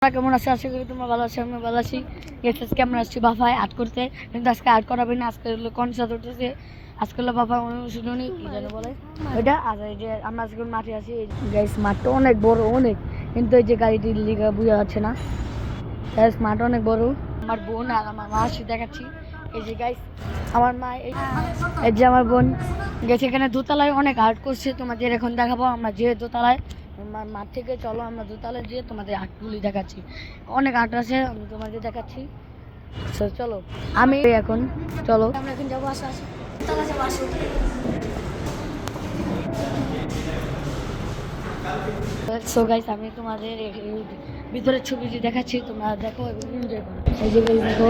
কেমন আছে? আশা করি তোমরা ভালো আছো, আমি ভালো আছি। আজকে আমরা আসছি বাফায় আর্ট করতে, কিন্তু আজকে আর্ট করাবে না। আজকে হলো কনসার্ট হতেছে, আজকে হলো বাফা অনুশীলনী কি যেন বলে ওইটা। আর এই যে আমরা আজকে মাঠে আছি, গাইস মাঠটা অনেক বড় অনেক, কিন্তু এই যে গাড়িটির লিগা বোঝা যাচ্ছে না। গাইস মাঠ অনেক বড়। আমার বোন আর আমার মা আসছে দেখাচ্ছি। এই যে গাইস আমার মা, এই যে আমার বোন গেছে এখানে দোতলায় অনেক আর্ট করছে, তোমাদের এখন দেখাবো। আমরা যে দোতলায় মাঠ থেকে চলো আমরা দোতলায় যেয়ে তোমাদের আর্টগুলি দেখাচ্ছি। অনেক আর্ট আছে, আমি তোমাদের দেখাচ্ছি। চলো আমি এখন চলো আমরা এখন যাবো। আসো আসো দোতলা যাবো, আসো। সো গাইস আমি তোমাদের ভিতরের ছবিটি দেখাচ্ছি, তোমরা দেখো এবং এনজয় করো। এই যে গাইস দেখো,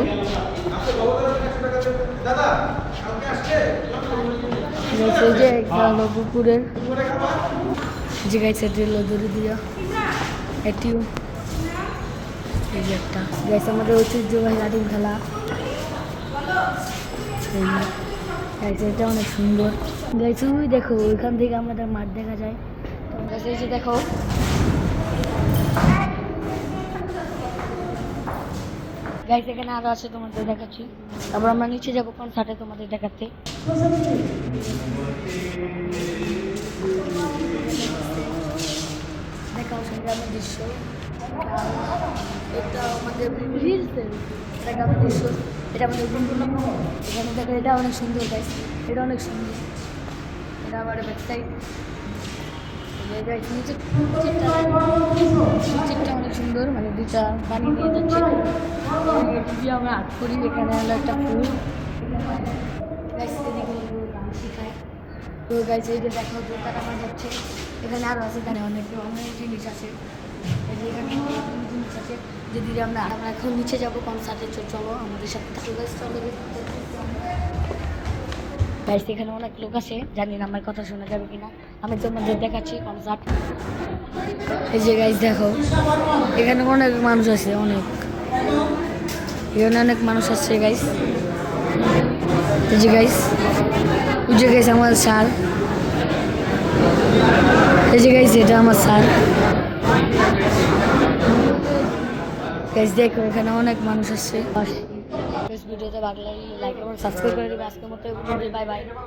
এই যে একটা পুকুরের যে গাইছে দড়ি দিয়া এটিও এই যে একটা গাইছে আমাদের ঐতিহ্যবাহী লাঠিম খেলা। গাইছে এটা অনেক সুন্দর। গাইছে ওই দেখো ওইখান থেকে আমাদের মাঠ দেখা যায়। গাইছে এই যে দেখো, গাইছে এখানে আরো আছে, তোমাদের দেখাচ্ছি। তারপর আমরা নিচে যাবো কনসার্টে তোমাদের দেখাতে। দেখাও সংগ্রামের দৃশ্য, এটা আমাদের রিলসের সংগ্রামের দৃশ্য, এটা আমাদের এখানে দেখো, এটা অনেক সুন্দর গাইস, এটা অনেক সুন্দর। এটা আমার ওয়েবসাইট, নিচেরটা অনেক সুন্দর, মানে দুটা পানি নিয়ে যাচ্ছে। দিয়ে আমরা আর্ট করি, এখানে হলো একটা ফুল গাইস, গান শেখায়। তো গাইস এই যে দেখো দোকান আমার যাচ্ছে, এখানে আরও আছে, এখানে অনেক অনেক জিনিস আছে। এখানে জিনিস আছে যদি আমরা এখন নিচে যাবো কনসার্টে। চলো আমাদের সাথে থাকো গাইস, চলো গাইস। এখানে অনেক লোক আছে, জানি না আমার কথা শোনা যাবে কিনা, আমি তোমাদের দেখাচ্ছি কনসার্ট। এই যে গাইস দেখো, এখানে অনেক মানুষ আছে, অনেক এখানে অনেক মানুষ আসছে গাইস। এই যে গাইস, ওই যে গাইস আমার স্যার, এই যে গাইস এটা আমার স্যার। গাইস দেখো এখানে অনেক মানুষ আসছে। ভিডিওতে ভালো লাগলে লাইক এবং সাবস্ক্রাইব করে দিবে। আজকের মতো বাই বাই।